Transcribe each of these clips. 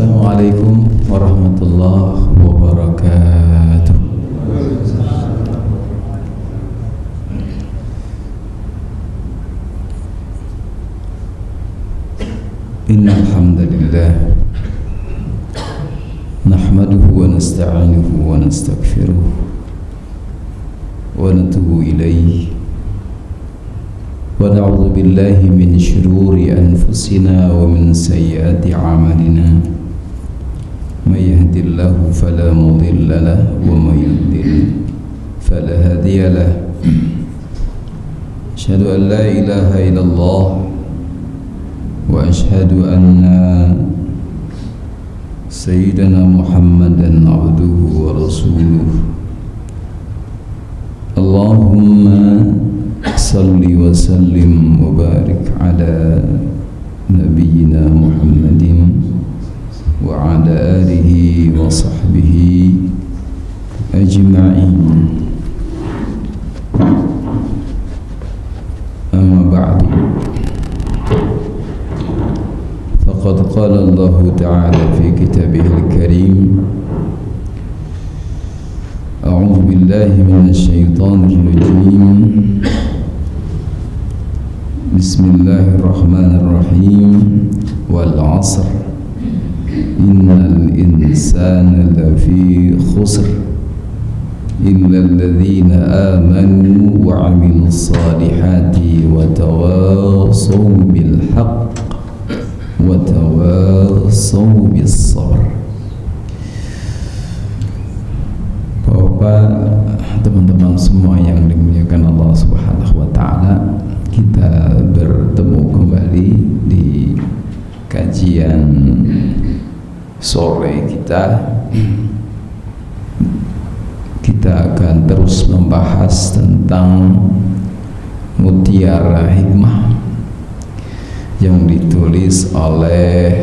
Assalamualaikum warahmatullahi wabarakatuh. Innal hamdalillah nahmaduhu wa nasta'inuhu wa nastaghfiruh wa natubu ilayhi wa na'udzu billahi min shururi anfusina wa min sayyiati a'malina may yahdihillahu fala mudilla lahu wa may yudlil fala hadiya lahu asyhadu an la ilaha illallah wa asyhadu anna sayyidana Muhammadan abduhu wa rasuluh. Allahumma salli wa sallim wa barik ala nabiyyina Muhammadin wa ala alihi wa sahbihi ajma'in. Amma ba'du, faqad qala Allah ta'ala fi kitabihil karim, a'udzu billahi minasy syaithanir rajim. Bismillahirrahmanirrahim. Wal 'asr innal insana lafi khusr illa alladhina amanu wa 'amilus salihati wa tawassaw bil haqq wa tawassaw bis sabr. Bapak, teman-teman semua yang dimuliakan Allah Subhanahu wa taala, kita bertemu kembali di kajian sore kita. Kita akan terus membahas tentang Mutiara Hikmah yang ditulis oleh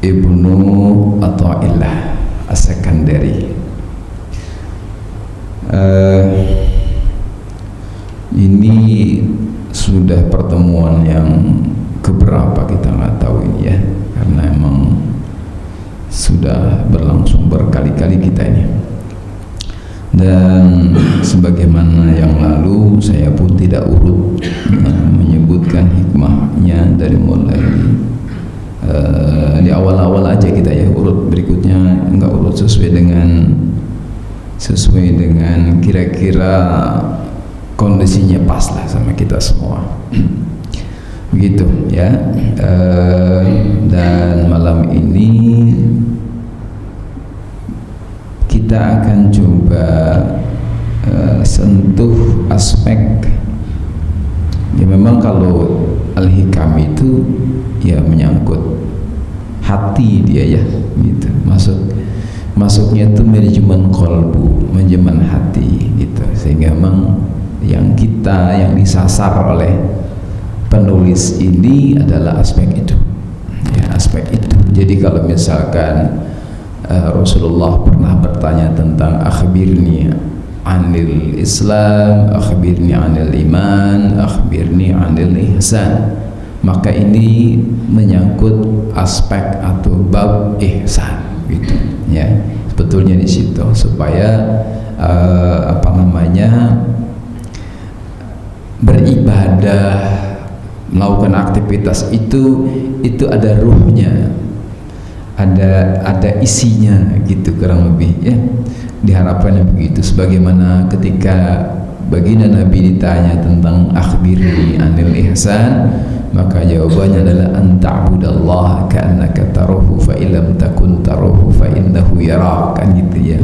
Ibnu Athaillah As-Sakandari. Ini sudah pertemuan yang keberapa kita nggak tahu ini ya, karena emang sudah berlangsung berkali-kali kita ini. Dan sebagaimana yang lalu, saya pun tidak urut menyebutkan hikmahnya dari mulai di awal-awal aja kita ya, urut berikutnya nggak urut sesuai dengan kira-kira kondisinya pas lah sama kita semua. Begitu ya. Dan malam ini kita akan coba sentuh aspek ya, memang kalau al-hikam itu ya menyangkut hati dia ya, gitu. Masuknya itu manajemen qalbu, manajemen hati gitu, sehingga memang yang disasar oleh penulis ini adalah aspek itu ya, aspek itu. Jadi kalau misalkan Rasulullah pernah bertanya tentang akhbirni anil Islam, akhbirni anil iman, akhbirni anil ihsan, maka ini menyangkut aspek atau bab ihsan gitu ya. Sebetulnya di situ supaya beribadah, melakukan aktivitas itu ada ruhnya, ada isinya gitu, kurang lebih ya. Diharapkan begitu. Sebagaimana ketika baginda Nabi ditanya tentang akhbirni anil ihsan, maka jawabannya adalah anta'budallaha ka'annaka tarahu fa illam takun tarahu fa innahu yarak, kan gitu ya.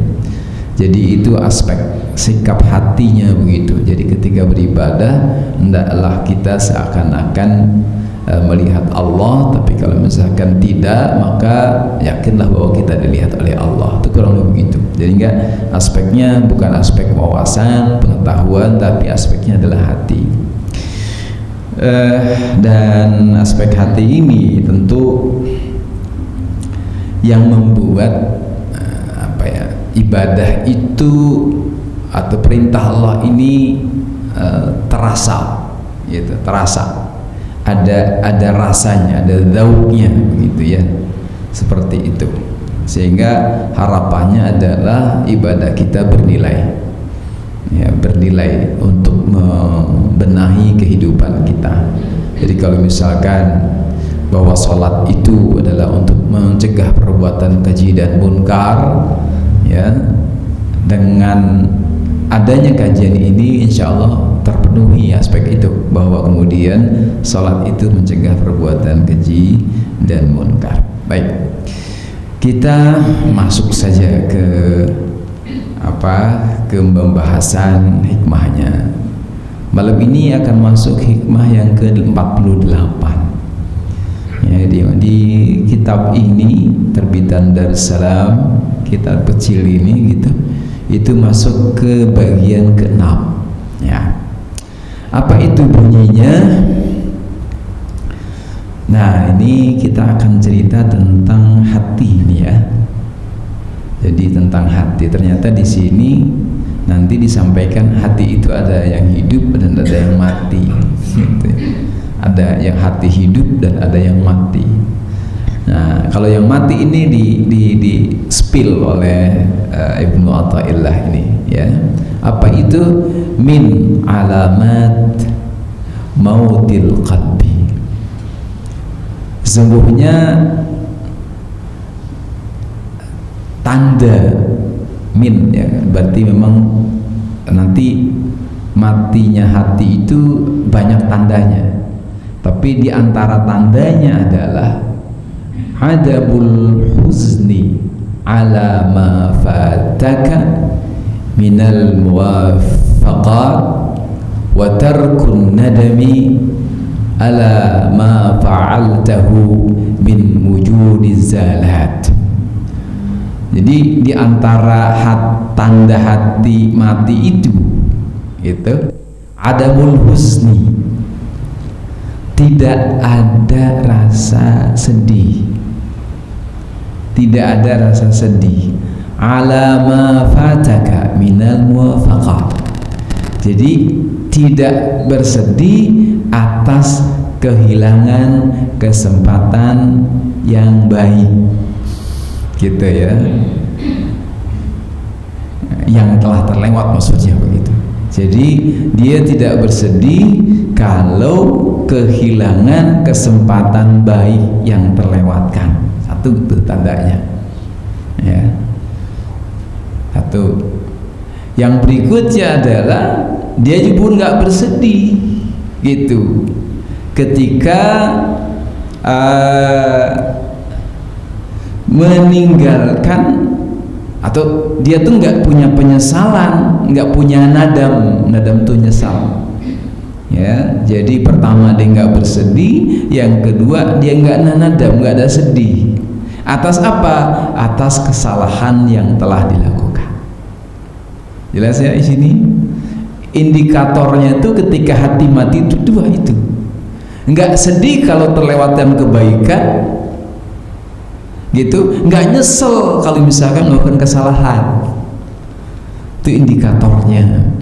Jadi itu aspek sikap hatinya begitu. Jadi ketika beribadah hendaklah kita seakan-akan melihat Allah, tapi kalau misalkan tidak, maka yakinlah bahwa kita dilihat oleh Allah. Itu kurang lebih begitu. Jadi enggak, aspeknya bukan aspek wawasan, pengetahuan, tapi aspeknya adalah hati. Dan aspek hati ini tentu yang membuat ibadah itu atau perintah Allah ini terasa gitu, terasa ada rasanya, ada zauknya begitu ya, seperti itu. Sehingga harapannya adalah ibadah kita bernilai, ya, bernilai untuk membenahi kehidupan kita. Jadi kalau misalkan bahwa sholat itu adalah untuk mencegah perbuatan keji dan munkar, ya, dengan adanya kajian ini insya Allah terpenuhi aspek itu, bahwa kemudian sholat itu mencegah perbuatan keji dan munkar. Baik, kita masuk saja ke pembahasan hikmahnya. Malam ini akan masuk hikmah yang ke-48. Ya, di kitab ini terbitan Darussalam, kitab kecil ini gitu, itu masuk ke bagian ke-6. Ya. Apa itu bunyinya? Nah, ini kita akan cerita tentang hati ini ya. Jadi tentang hati, ternyata di sini nanti disampaikan hati itu ada yang hidup dan ada yang mati. Gitu. Ada yang hati hidup dan ada yang mati. Nah, kalau yang mati ini di spill oleh Ibnu Athaillah ini ya. Apa itu? Min alamat mautil qalbi. Sesungguhnya tanda min ya, berarti memang nanti matinya hati itu banyak tandanya. Tapi di antara tandanya adalah adabul huzni ala ma fataka minal muwafaqat wa tarkun nadami ala ma fa'altahu min wujudiz zalat. Jadi di antara tanda hati mati itu adamul husni, tidak ada rasa sedih, tidak ada rasa sedih, ala ma fataka minal muwafaqat. Jadi tidak bersedih atas kehilangan kesempatan yang baik, gitu ya, yang telah terlewat maksudnya begitu. Jadi dia tidak bersedih kalau kehilangan kesempatan baik yang terlewatkan. Satu itu tandanya ya. Satu. Yang berikutnya adalah dia juga nggak bersedih gitu ketika meninggalkan, atau dia tuh nggak punya penyesalan, nggak punya nadam tuh nyesal ya. Jadi pertama dia nggak bersedih, yang kedua dia nggak nadam, nggak ada sedih. Atas apa? Atas kesalahan yang telah dilakukan. Jelas ya di sini. Indikatornya itu ketika hati mati itu dua itu. Nggak sedih kalau terlewatkan kebaikan, gitu, nggak nyesel kalau misalkan melakukan kesalahan. Itu indikatornya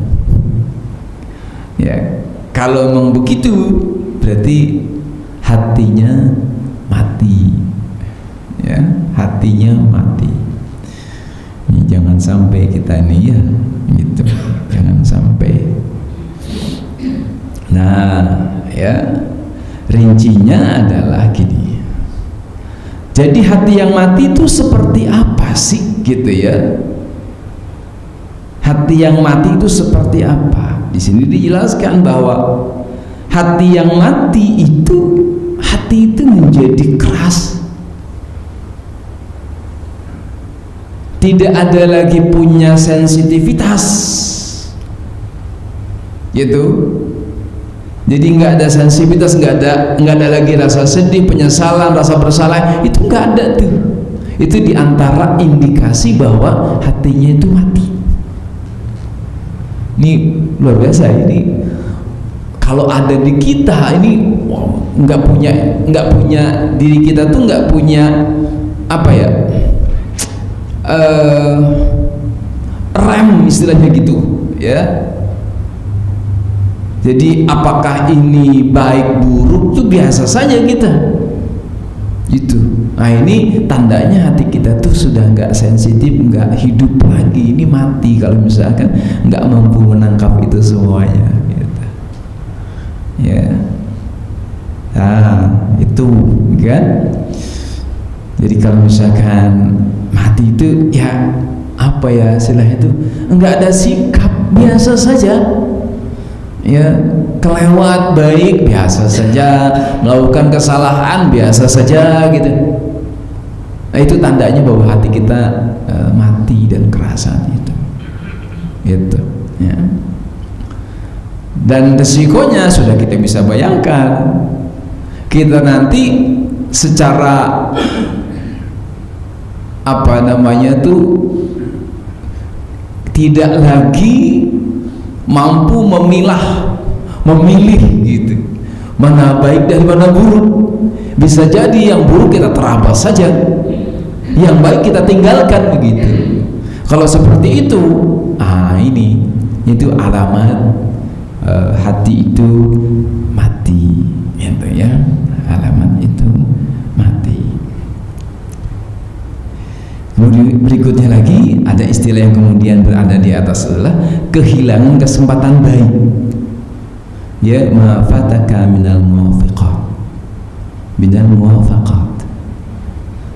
ya. Kalau memang begitu berarti hatinya mati ya, hatinya mati. Ini jangan sampai kita ini ya gitu, jangan sampai. Nah ya, rincinya adalah gini. Jadi hati yang mati itu seperti apa sih gitu ya? Hati yang mati itu seperti apa? Di sini dijelaskan bahwa hati yang mati itu, hati itu menjadi keras. Tidak ada lagi punya sensitivitas. Gitu. Jadi nggak ada sensitivitas, nggak ada lagi rasa sedih, penyesalan, rasa bersalah, itu nggak ada tuh. Itu diantara indikasi bahwa hatinya itu mati. Ini luar biasa ini. Kalau ada di kita ini, wow, nggak punya diri kita tuh nggak punya apa ya, rem istilahnya gitu ya. Jadi apakah ini baik buruk itu biasa saja kita gitu. Nah ini tandanya hati kita tuh sudah nggak sensitif, nggak hidup lagi, ini mati kalau misalkan nggak mampu menangkap itu semuanya gitu. Ya, nah itu kan. Jadi kalau misalkan mati itu ya apa ya istilahnya itu, nggak ada sikap, biasa saja ya, kelewat baik biasa saja, melakukan kesalahan biasa saja gitu. Nah, itu tandanya bahwa hati kita mati dan kerasan itu gitu ya. Dan resikonya sudah kita bisa bayangkan, kita nanti secara apa namanya tuh tidak lagi mampu memilih gitu, mana baik dan mana buruk. Bisa jadi yang buruk kita terabas saja, yang baik kita tinggalkan begitu. Kalau seperti itu, ini itu alamat hati itu mati, gitu ya. Alamat itu mati. Kemudian berikutnya lagi ada istilah yang kemudian berada di atas adalah kehilangan kesempatan baik. Ya, ma fataka minal muwafiqat, minal muwafaqat.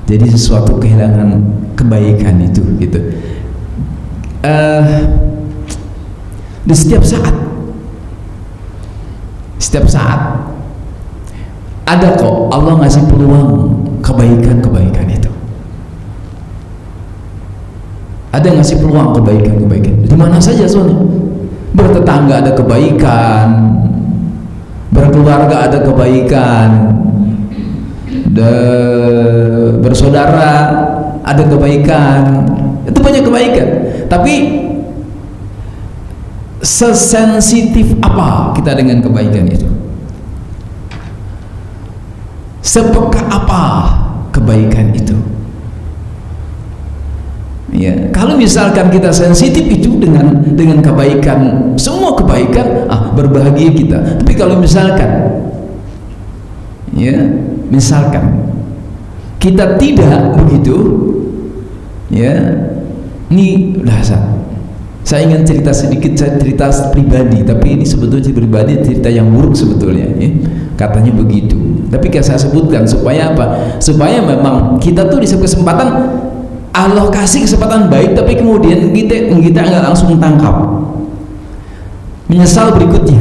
Jadi sesuatu kehilangan kebaikan itu gitu. Di setiap saat ada kok Allah ngasih peluang kebaikan itu. Ada ngasih peluang kebaikan di mana saja soalnya. Bertetangga ada kebaikan, berkeluarga ada kebaikan, bersaudara ada kebaikan, itu banyak kebaikan. Tapi sesensitif apa kita dengan kebaikan itu? Sepeka apa kebaikan itu? Ya, kalau misalkan kita sensitif itu dengan kebaikan, semua kebaikan, berbahagia kita. Tapi kalau misalkan, ya, misalkan kita tidak begitu, ya, ini dasar. Saya ingin cerita sedikit, saya cerita pribadi, tapi ini sebetulnya pribadi, cerita yang buruk sebetulnya, ya. Katanya begitu. Tapi saya sebutkan supaya apa? Supaya memang kita tuh di kesempatan Allah kasih kesempatan baik, tapi kemudian kita nggak langsung tangkap, menyesal berikutnya.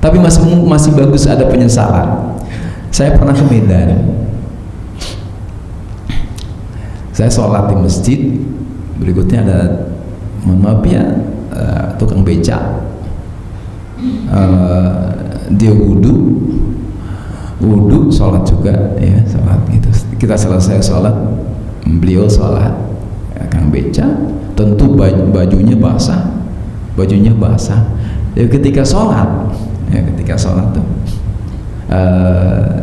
Tapi masih bagus ada penyesalan. Saya pernah ke Medan, saya sholat di masjid, berikutnya ada, mohon maaf ya, tukang becak, dia wudhu sholat juga ya, sholat gitu. Kita selesai sholat, beliau sholat, kang beca, tentu bajunya basah. Jadi ketika sholat tuh,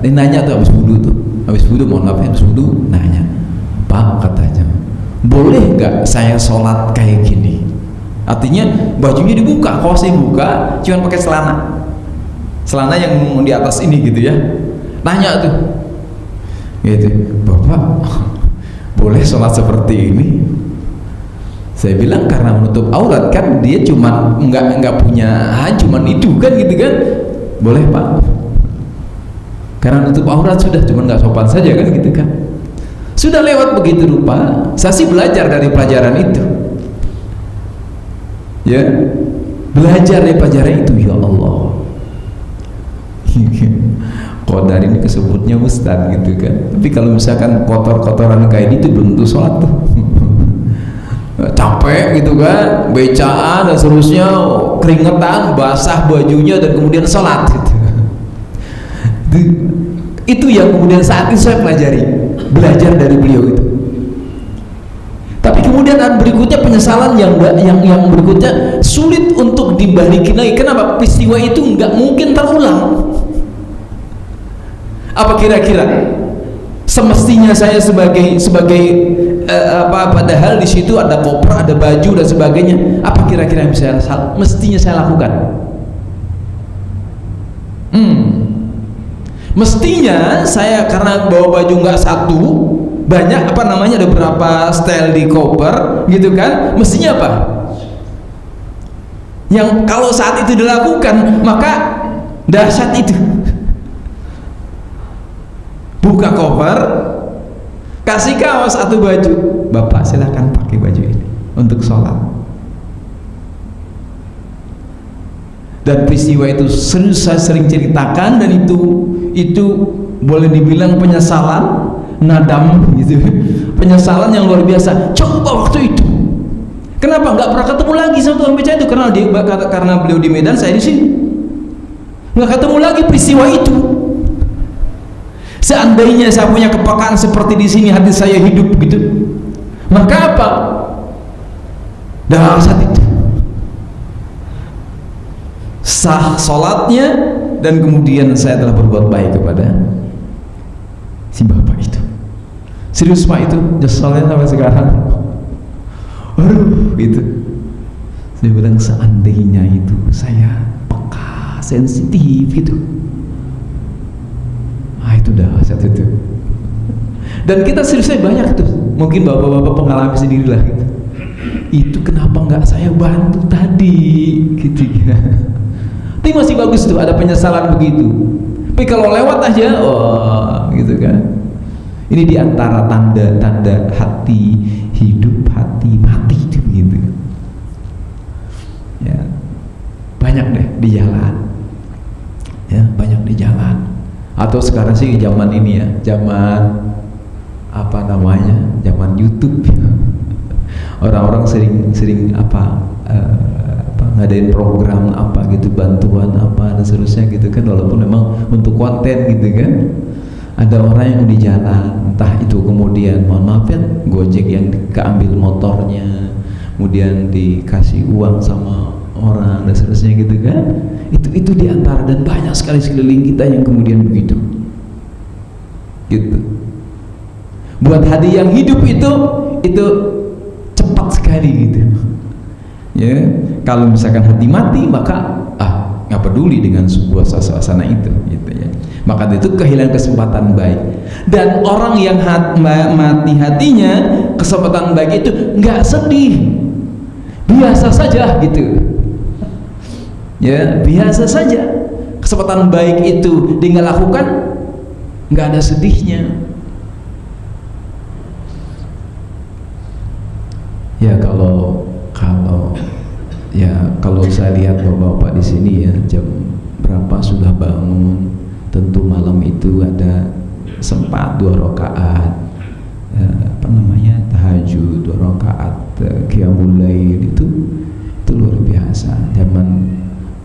dia nanya tuh habis wudhu, mohon maaf ya, habis wudhu nanya, Pak, katanya, boleh nggak saya sholat kayak gini? Artinya bajunya dibuka, kaosnya dibuka, cuma pakai celana yang di atas ini gitu ya. Nanya tuh, gitu, Bapak, boleh sholat seperti ini? Saya bilang karena menutup aurat kan, dia cuma nggak punya cuman itu kan gitu kan, boleh Pak, karena menutup aurat sudah, cuma nggak sopan saja kan gitu kan. Sudah lewat begitu rupa. Saya sih belajar dari pelajaran itu, ya, belajar dari pelajaran itu. Ya Allah, Qadar ini kesebutnya ustad gitu kan. Tapi kalau misalkan kotor-kotoran kayak gitu belum tentu sholat tuh. Capek gitu kan, becaan dan seterusnya, keringetan, basah bajunya, dan kemudian sholat gitu. Itu yang kemudian saat itu saya belajar dari beliau itu. Tapi kemudian berikutnya penyesalan yang berikutnya sulit untuk dibalikin lagi. Kenapa? Peristiwa itu nggak mungkin terulang. Apa kira-kira semestinya saya sebagai padahal di situ ada koper, ada baju dan sebagainya, apa kira-kira yang mestinya saya lakukan? Mestinya saya karena bawa baju nggak satu, banyak ada beberapa style di koper gitu kan, mestinya apa? Yang kalau saat itu dilakukan maka dahsyat itu. Buka koper, kasih kaos atau baju, Bapak silahkan pakai baju ini untuk sholat. Dan peristiwa itu saya sering ceritakan, dan itu boleh dibilang penyesalan, nadam gitu, penyesalan yang luar biasa. Coba waktu itu, kenapa nggak pernah ketemu lagi sama tukang beca itu? Karena beliau di Medan, saya di sini, nggak ketemu lagi peristiwa itu. Seandainya saya punya kepekaan seperti di sini, hati saya hidup gitu, maka apa? Dahsyat itu, sah sholatnya, dan kemudian saya telah berbuat baik kepada si bapak itu. Serius Pak, itu nyesalnya sampai sekarang. Aduh, gitu. Saya bilang seandainya itu saya peka, sensitif gitu. Itu dahsyat itu. Dan kita seriusnya banyak tuh. Mungkin bapak-bapak pengalaman sendirilah gitu. Itu kenapa nggak saya bantu tadi, gitu ya. Tapi masih bagus tuh, ada penyesalan begitu. Tapi kalau lewat aja, gitu kan. Ini diantara tanda-tanda hati hidup, hati mati itu begitu. Ya, banyak deh di jalan. Ya, banyak di jalan. Atau sekarang sih zaman ini ya, zaman zaman YouTube. Orang-orang sering ngadain program gitu, bantuan dan seterusnya gitu kan, walaupun memang untuk konten gitu kan. Ada orang yang di jalan, entah itu kemudian mohon maaf ya, Gojek yang keambil motornya, kemudian dikasih uang sama orang dan seterusnya gitu kan. Itu diantara, dan banyak sekali sekeliling kita yang kemudian begitu gitu. Buat hati yang hidup itu cepat sekali gitu ya. Kalau misalkan hati mati, maka nggak peduli dengan sebuah suasana itu gitu ya. Maka itu kehilangan kesempatan baik. Dan orang yang mati hatinya, kesempatan baik itu nggak sedih, biasa saja gitu ya, biasa saja. Kesempatan baik itu dia nggak lakukan, nggak ada sedihnya ya. Kalau saya lihat bapak-bapak di sini ya, jam berapa sudah bangun, tentu malam itu ada sempat 2 rakaat tahajud, 2 rakaat qiyamul lail, itu luar biasa. Zaman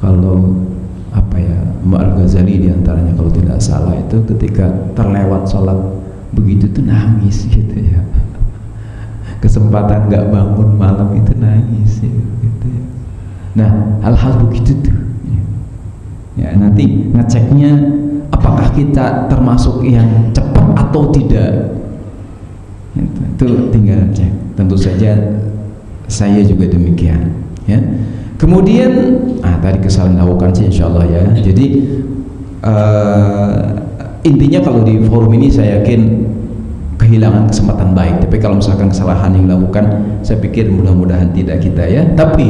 kalau Mbak Al-Ghazali diantaranya kalau tidak salah, itu ketika terlewat sholat begitu tuh nangis gitu ya. Kesempatan nggak bangun malam itu nangis gitu ya. Nah, hal-hal begitu tuh ya, nanti ngeceknya apakah kita termasuk yang cepat atau tidak, itu tinggal cek. Tentu saja saya juga demikian ya. Kemudian tadi kesalahan lakukan sih insyaallah ya. Jadi intinya kalau di forum ini saya yakin kehilangan kesempatan baik. Tapi kalau misalkan kesalahan yang dilakukan, saya pikir mudah-mudahan tidak kita ya. Tapi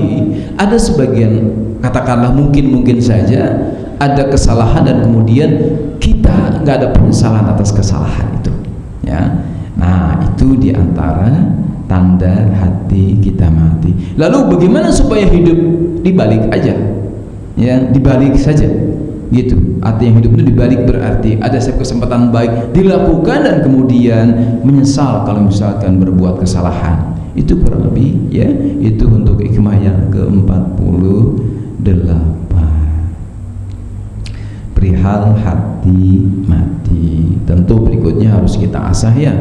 ada sebagian, katakanlah mungkin saja ada kesalahan dan kemudian kita nggak ada penyesalan atas kesalahan itu ya. Nah, itu diantara tanda hati kita mati. Lalu bagaimana supaya hidup? Dibalik aja ya, dibalik saja gitu. Arti yang hidup itu dibalik, berarti ada kesempatan baik dilakukan dan kemudian menyesal kalau misalkan berbuat kesalahan. Itu kurang lebih ya, itu untuk hikmah yang ke-48, perihal hati mati. Tentu berikutnya harus kita asah ya,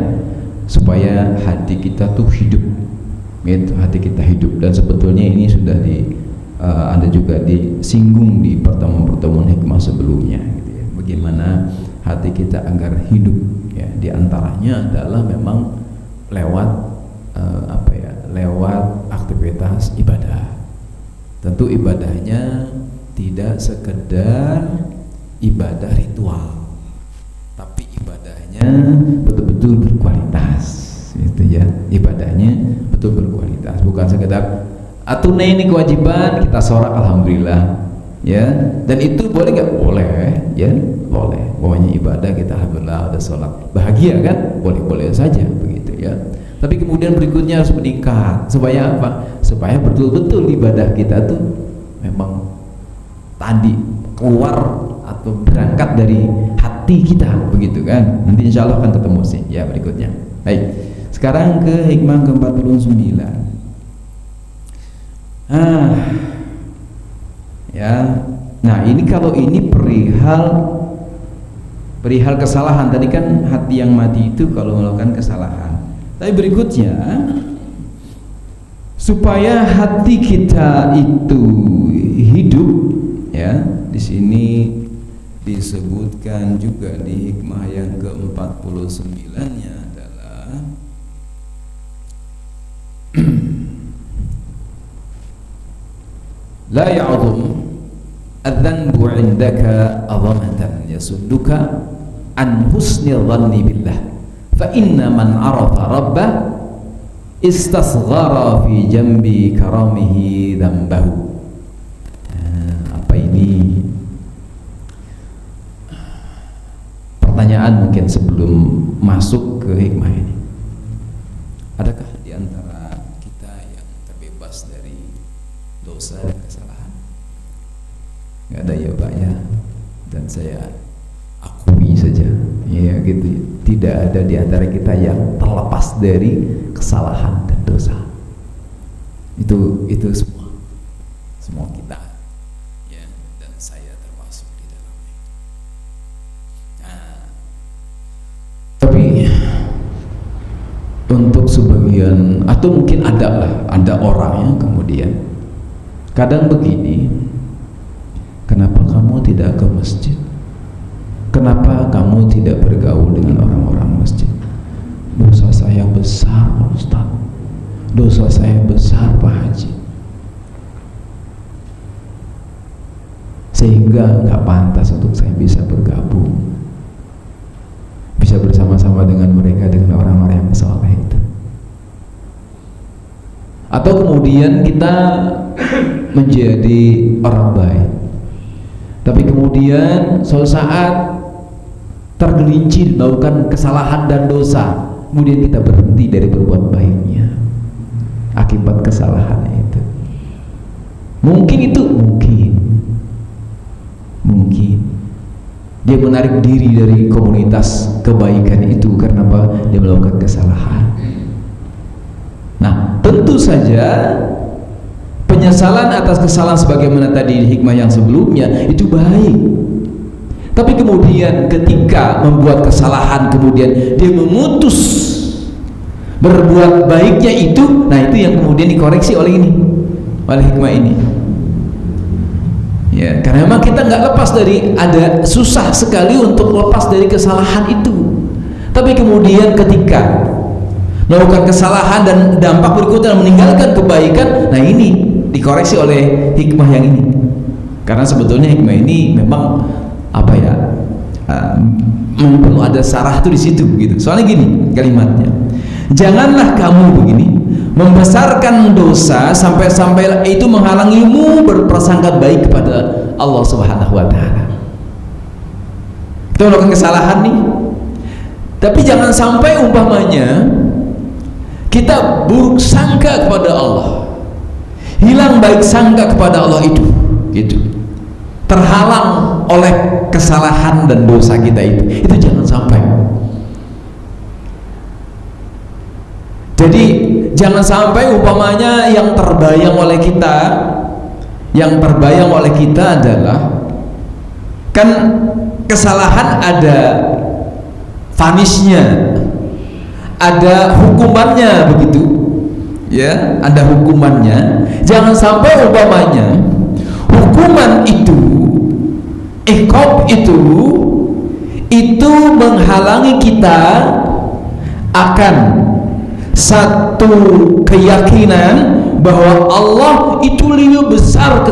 supaya hati kita tuh hidup gitu, hati kita hidup. Dan sebetulnya ini sudah ada juga disinggung di pertemuan-pertemuan hikmah sebelumnya gitu ya. Bagaimana hati kita agar hidup ya, diantaranya adalah memang lewat lewat aktivitas ibadah. Tentu ibadahnya tidak sekedar ibadah ritual gitu ya, ibadahnya betul berkualitas, bukan sekedar tunai ini kewajiban kita sorak alhamdulillah ya, dan itu boleh nggak? Boleh ya, boleh. Pokoknya ibadah kita alhamdulillah ada sholat bahagia kan, boleh-boleh saja begitu ya. Tapi kemudian berikutnya harus meningkat supaya apa? Supaya betul-betul ibadah kita tuh memang tadi keluar atau berangkat dari hati kita begitu kan. Nanti insya Allah akan ketemu sih ya berikutnya. Baik, sekarang ke hikmah ke-49. Ya, nah ini kalau ini perihal kesalahan. Tadi kan hati yang mati itu kalau melakukan kesalahan. Tapi berikutnya, supaya hati kita itu hidup, ya, di sini disebutkan juga di hikmah yang ke-49-nya adalah la ya'udhum adh-dhanbu 'indaka 'azamatan yasudduka an husni dhanni billah fa inna man 'arafa rabbah istasghara fi jambi karamihi dhanbahu. Apa ini? Pertanyaan mungkin sebelum masuk ke hikmah ini. Adakah di antara kita yang terbebas dari dosa dan kesalahan? Nggak ada ya Pak ya, dan saya akui saja ya gitu ya. Tidak ada di antara kita yang terlepas dari kesalahan dan dosa. Itu semua kita ya, dan saya termasuk di dalamnya. Nah, tapi untuk sebagian atau mungkin ada orang yang kemudian kadang begini, kenapa kamu tidak ke masjid? Kenapa kamu tidak bergaul dengan orang-orang masjid? Dosa saya besar Pak Ustaz, dosa saya besar Pak Haji, sehingga nggak pantas untuk saya bisa bergabung, bisa bersama-sama dengan mereka, dengan orang-orang yang saleh itu. Atau kemudian kita menjadi orang baik, tapi kemudian suatu saat tergelincir melakukan kesalahan dan dosa, kemudian kita berhenti dari berbuat baiknya akibat kesalahan itu. Mungkin dia menarik diri dari komunitas kebaikan itu karena apa? Dia melakukan kesalahan. Nah, tentu saja penyesalan atas kesalahan sebagaimana tadi hikmah yang sebelumnya itu baik. Tapi kemudian ketika membuat kesalahan kemudian dia memutus berbuat baiknya itu, nah itu yang kemudian dikoreksi oleh hikmah ini. Ya, karena memang kita nggak lepas dari, ada susah sekali untuk lepas dari kesalahan itu. Tapi kemudian ketika melakukan kesalahan dan dampak berikutnya meninggalkan kebaikan, nah ini dikoreksi oleh hikmah yang ini. Karena sebetulnya hikmah ini memang apa ya, perlu ada sarah tuh di situ gitu. Soalnya gini kalimatnya, janganlah kamu begini membesarkan dosa sampai itu menghalangimu berprasangka baik kepada Allah Subhanahu wa taala. Kita melakukan kesalahan nih, tapi jangan sampai umpamanya kita buruk sangka kepada Allah, hilang baik sangka kepada Allah itu gitu, terhalang oleh kesalahan dan dosa kita itu jangan sampai. Jadi jangan sampai umpamanya yang terbayang oleh kita adalah, kan kesalahan ada vanisnya, ada hukumannya begitu ya, ada hukumannya. Jangan sampai umpamanya hukuman itu, iqab itu menghalangi kita akan satu keyakinan bahwa Allah itu lebih besar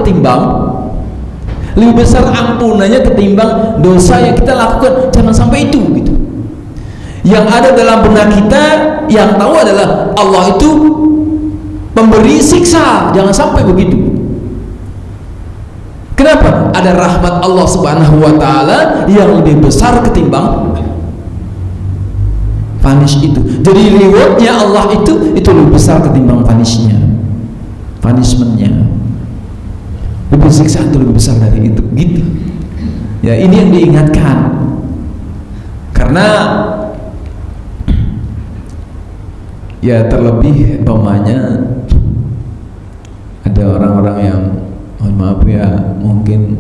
ampunannya ketimbang dosa yang kita lakukan. Jangan sampai itu gitu. Yang ada dalam benak kita yang tahu adalah Allah itu memberi siksa, jangan sampai begitu. Kenapa? Ada rahmat Allah Subhanahu wa taala yang lebih besar ketimbang punish itu. Jadi rewardnya Allah itu lebih besar ketimbang punishmentnya. Lebih siksaan itu lebih besar dari itu, gitu. Ya, ini yang diingatkan. Karena ya terlebih umpamanya ada orang-orang yang mohon maaf ya mungkin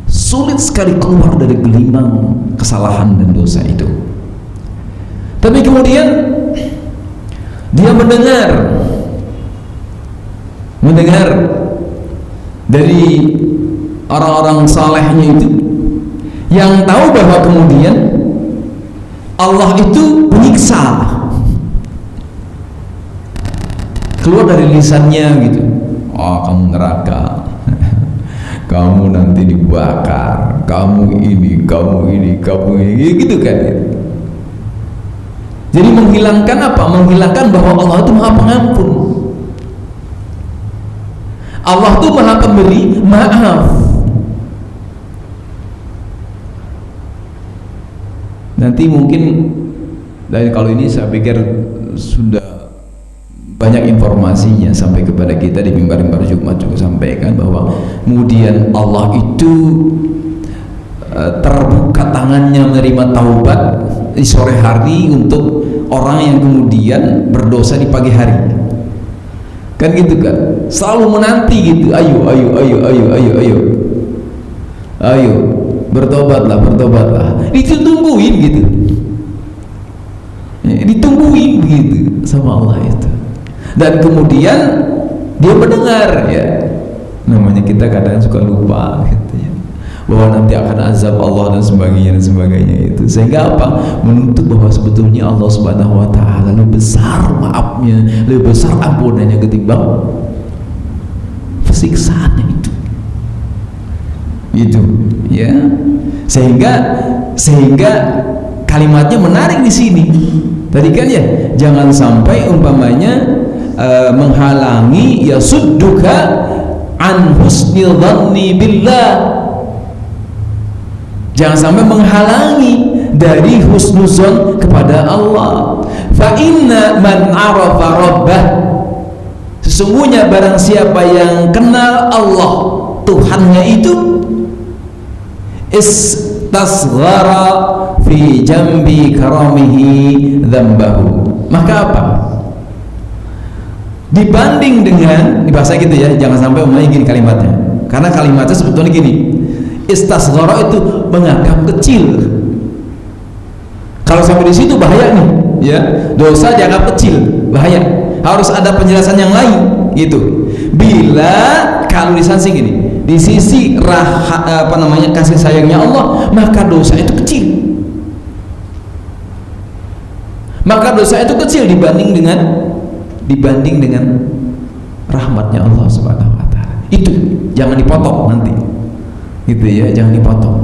sulit sekali keluar dari gelimang kesalahan dan dosa itu. Tapi kemudian dia mendengar dari orang-orang salehnya itu yang tahu bahwa kemudian Allah itu menyiksa, keluar dari lisannya gitu, oh kamu neraka, kamu nanti dibakar, kamu ini gitu kan. Jadi menghilangkan apa? Menghilangkan bahwa Allah itu Maha Pengampun, Allah itu Maha Pemberi maaf. Nanti mungkin dari kalau ini saya pikir sudah banyak informasinya sampai kepada kita di mimbar-mimbar Jumat juga sampaikan bahwa kemudian Allah itu terbuka tangannya menerima taubat di sore hari untuk orang yang kemudian berdosa di pagi hari, kan gitu kan, selalu menanti gitu, ayo bertobatlah, ditungguin gitu, ditungguin begitu sama Allah itu. Dan kemudian dia mendengar, ya namanya kita kadang suka lupa gitu ya, bahwa nanti akan azab Allah dan sebagainya itu, sehingga apa, menuntut bahwa sebetulnya Allah Subhanahu wa taala lebih besar maafnya, lebih besar ampunannya ketimbang siksaannya itu ya. Sehingga kalimatnya menarik di sini tadi kan ya, jangan sampai umpamanya menghalangi ya sudduka an husnil dhanni billah, jangan sampai menghalangi dari husnuzon kepada Allah. Fa inna man arafa rabbah, sesungguhnya barang siapa yang kenal Allah Tuhannya itu, istasghara fi jambi karamihi dzambahu, maka apa, dibanding dengan, di bahasa gitu ya, jangan sampai umumnya gini kalimatnya, karena kalimatnya sebetulnya gini, istasghara itu menganggap kecil. Kalau sampai di situ bahaya nih ya, dosa dianggap kecil, bahaya, harus ada penjelasan yang lain gitu. Bila kalau lisan sih gini, di sisi kasih sayangnya Allah, maka dosa itu kecil, dibanding dengan rahmatnya Allah Subhanahu wa taala. Itu jangan dipotong nanti, gitu ya, jangan dipotong.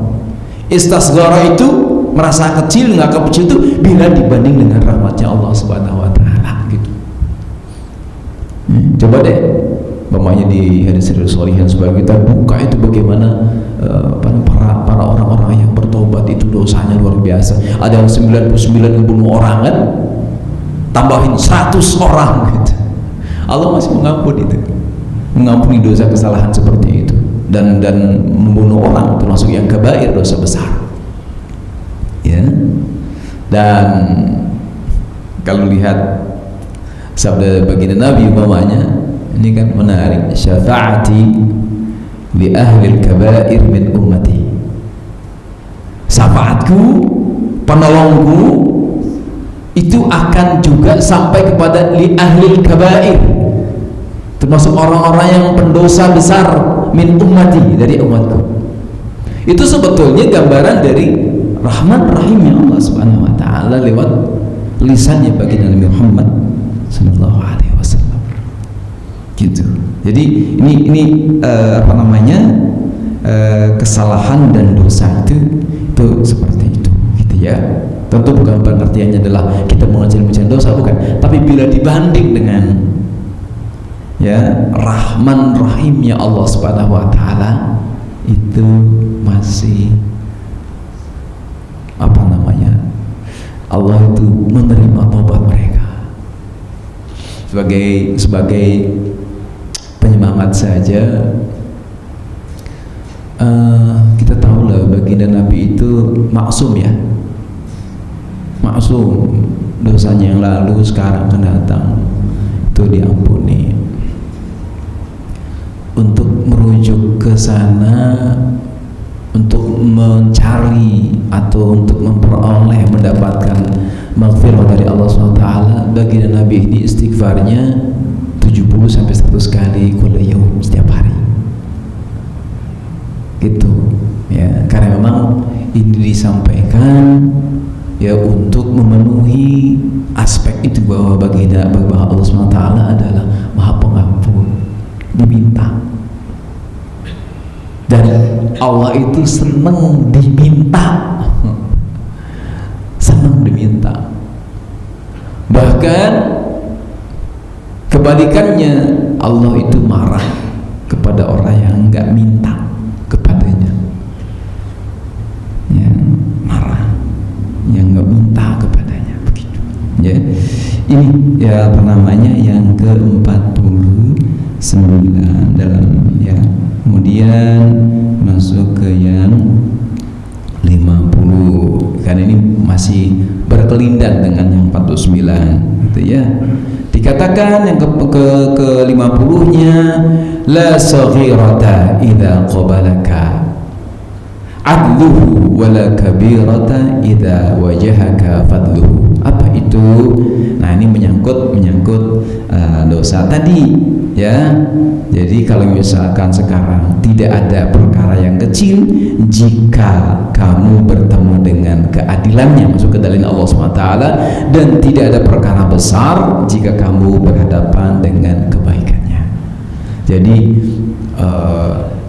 Istasghara itu merasa kecil, nggak kecil itu bila dibanding dengan rahmatnya Allah Subhanahu wa taala, gitu. Coba deh umpamanya di hadis-hadis sholihin sebagai kita buka itu bagaimana para orang-orang yang bertobat itu dosanya luar biasa. Ada yang 99 bunuh orang kan, tambahin 100 orang gitu. Allah masih mengampuni dosa kesalahan seperti itu, dan membunuh orang termasuk yang kabair, dosa besar ya. Dan kalau lihat sabda baginda Nabi umpamanya, ini kan menarik, syafaati li ahli al-kabair min ummati, syafaatku, penolongku itu akan juga sampai kepada li ahli al-kabair, termasuk orang-orang yang pendosa besar, min ummati, dari umatku. Itu sebetulnya gambaran dari rahmat rahimnya Allah Subhanahu wa taala lewat lisannya baginda Nabi Muhammad sallallahu alaihi wasallam. Gitu. Jadi ini kesalahan dan dosa itu seperti itu, gitu ya. Tentu bukan pengertiannya adalah kita mengecil-kecilkan dosa, bukan. Tapi bila dibanding dengan ya Rahman Rahimnya Allah Subhanahu wa taala, itu masih apa namanya? Allah itu menerima taubat mereka. Sebagai penyemangat saja, kita tahulah baginda Nabi itu maksum ya, maksum, dosanya yang lalu sekarang akan datang itu diampuni. Untuk merujuk ke sana, untuk mencari atau untuk memperoleh mendapatkan maghfirah dari Allah SWT, baginda Nabi ini istighfarnya 70 sampai 100 kali kulla yaum, setiap hari. Gitu ya, karena memang ini disampaikan ya untuk memenuhi aspek itu, bahwa bahwa Allah SWT adalah Maha Pengampun, diminta. Dan Allah itu senang diminta, senang diminta. Bahkan kebalikannya, Allah itu marah kepada orang yang enggak minta kepadanya, ya, marah yang enggak minta kepadanya, begitu ya. Ini ya apa namanya yang ke-49 dalam ya. Kemudian masuk ke yang 50, karena ini masih berkelindan dengan yang 49 gitu ya. Dikatakan yang ke-50-nya, la saghirata idza qabalaka adluhu wala kabirata idza wajahaka fadluhu. Apa itu? Nah, ini menyangkut dosa tadi ya. Jadi kalau misalkan sekarang tidak ada perkara yang kecil jika kamu bertemu dengan keadilannya, masuk ke dalam Allah SWT, dan tidak ada perkara besar jika kamu berhadapan dengan kebaikannya. Jadi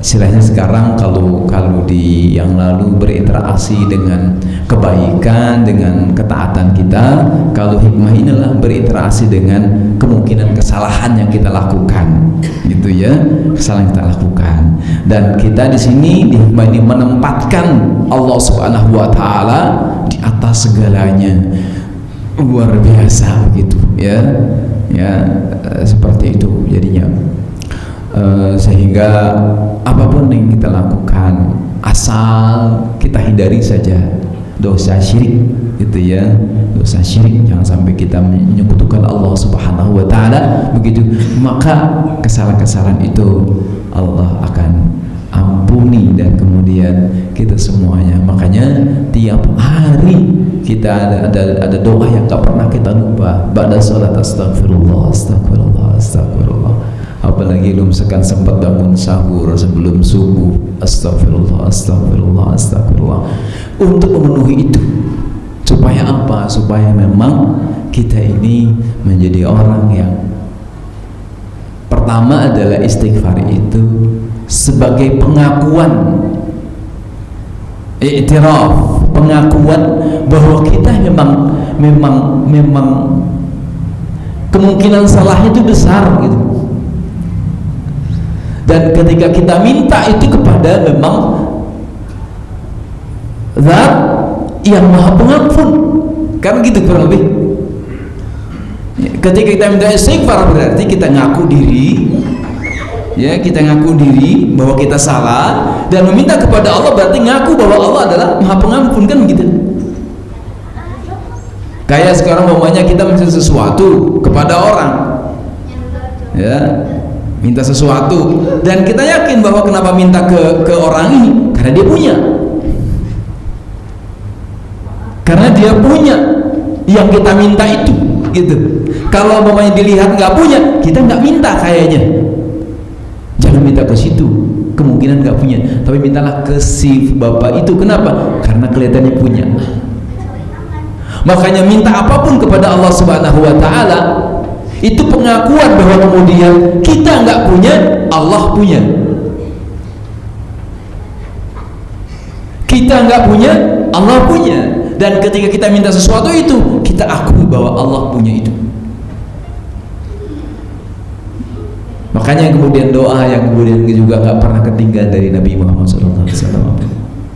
istilahnya sekarang kalau di yang lalu berinteraksi dengan kebaikan, dengan ketaatan kita, kalau hikmah inilah berinteraksi dengan kemungkinan kesalahan yang kita lakukan, gitu ya, kesalahan yang kita lakukan. Dan kita di sini di hikmah ini menempatkan Allah Subhanahu wa taala di atas segalanya. Luar biasa begitu ya. Ya, seperti itu jadinya. Sehingga apapun yang kita lakukan, asal kita hindari saja dosa syirik, gitu ya, dosa syirik, jangan sampai kita menyekutukan Allah Subhanahu wa taala, begitu maka kesalahan-kesalahan itu Allah akan ampuni, dan kemudian kita semuanya. Makanya tiap hari kita ada doa yang gak pernah kita lupa, ba'da salat astagfirullah, astagfirullah, astagfirullah. Apalagi lu misalkan sempat bangun sahur sebelum subuh, astagfirullah, astagfirullah, astagfirullah, untuk memenuhi itu. Supaya apa? Supaya memang kita ini menjadi orang yang pertama adalah istighfar itu sebagai pengakuan, i'tiraf, pengakuan bahwa kita memang kemungkinan salahnya itu besar gitu. Dan ketika kita minta itu kepada memang Zat yang Maha Pengampun, kan gitu kurang lebih. Ketika kita minta istighfar berarti kita ngaku diri, ya, kita ngaku diri bahwa kita salah, dan meminta kepada Allah berarti ngaku bahwa Allah adalah Maha Pengampun, kan begitu. Kayak sekarang umpamanya kita minta sesuatu kepada orang, ya, minta sesuatu, dan kita yakin bahwa kenapa minta ke orang ini, karena dia punya, karena dia punya yang kita minta itu, gitu. Kalau umpamanya dilihat nggak punya, kita nggak minta kayaknya. Jangan minta ke situ, kemungkinan nggak punya, tapi mintalah ke si bapak itu. Kenapa? Karena kelihatannya punya. Makanya minta apapun kepada Allah Subhanahu wa taala itu pengakuan bahwa kemudian kita nggak punya, Allah punya. Kita nggak punya, Allah punya. dan ketika kita minta sesuatu itu kita akui bahwa Allah punya itu. Makanya kemudian doa yang kemudian juga nggak pernah ketinggalan dari Nabi Muhammad SAW.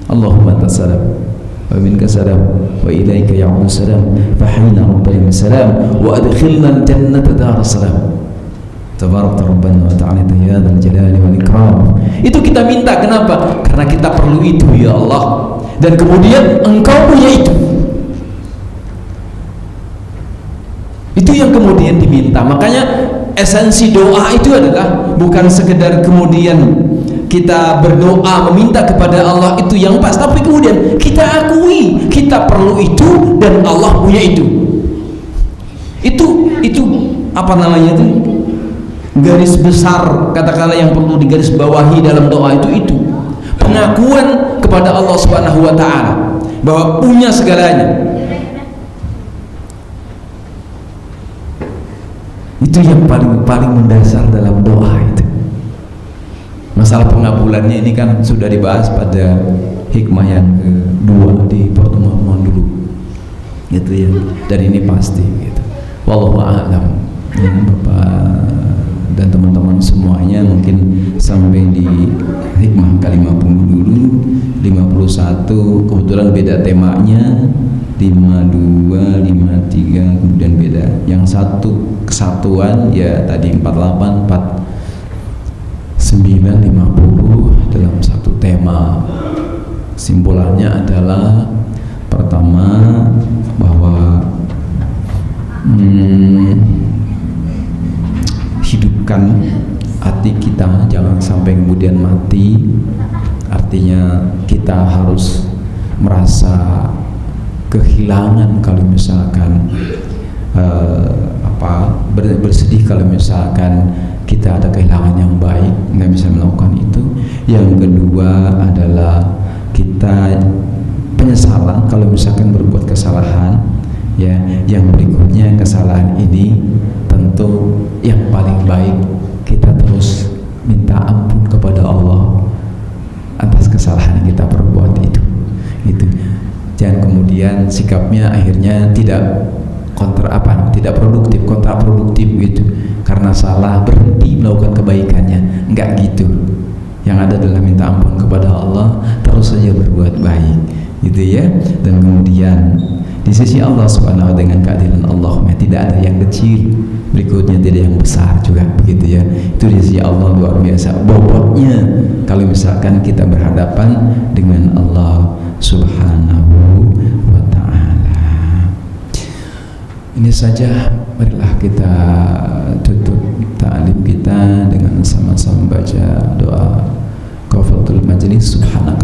Allahumma tassalam wa minka salam wa ilaika ya'udhu salam fa hayna rabbana salam wa adkhilna al-jannata dar salam. Tabarakta rabbana wa ta'ala ya dzal jalali wal ikram. Itu kita minta, kenapa? Karena kita perlu itu ya Allah. Dan kemudian Engkau punya itu. Itu yang kemudian diminta. Makanya esensi doa itu adalah bukan sekedar kemudian kita berdoa meminta kepada Allah itu yang pas, tapi kemudian kita akui kita perlu itu dan Allah punya itu. Itu apa namanya itu? Garis besar katakanlah yang perlu digarisbawahi dalam doa itu pengakuan kepada Allah Subhanahu wa taala bahwa punya segalanya. Itu yang paling mendasar dalam doa itu. Masalah pengabulannya ini kan sudah dibahas pada hikmah yang kedua di pertemuan dulu, gitu ya. Dan ini pasti, gitu. Wallahu a'lam. Ya, Bapak dan teman-teman semuanya mungkin sampai di hikmah ke-50 dulu. 51 kebetulan beda temanya, 52, 53 kemudian beda. Yang satu kesatuan ya tadi 48, 49, 50 dalam satu tema. Simpulannya adalah pertama bahwa hidupkan hati kita jangan sampai kemudian mati. Artinya kita harus merasa kehilangan kalau misalkan bersedih kalau misalkan kita ada kehilangan yang baik, nggak bisa melakukan itu. Yang kedua adalah kita penyesalan kalau misalkan berbuat kesalahan, ya. Yang berikutnya kesalahan ini tentu yang paling baik kita terus minta ampun kepada Allah atas kesalahan yang kita perbuat itu. Jangan kemudian sikapnya akhirnya tidak kontraproduktif gitu, karena salah berhenti melakukan kebaikannya. Enggak gitu. Yang ada adalah minta ampun kepada Allah, terus saja berbuat baik, gitu ya. Dan kemudian di sisi Allah Subhanahu wa dengan keadilan Allah tidak ada yang kecil, berikutnya tidak yang besar juga, begitu ya. Itu di sisi Allah luar biasa bobotnya kalau misalkan kita berhadapan dengan Allah Subhanahu wa ta'ala. Ini saja, marilah kita tutup ta'lim kita dengan sama-sama baca doa Qafalatul Majlis. Subhanallah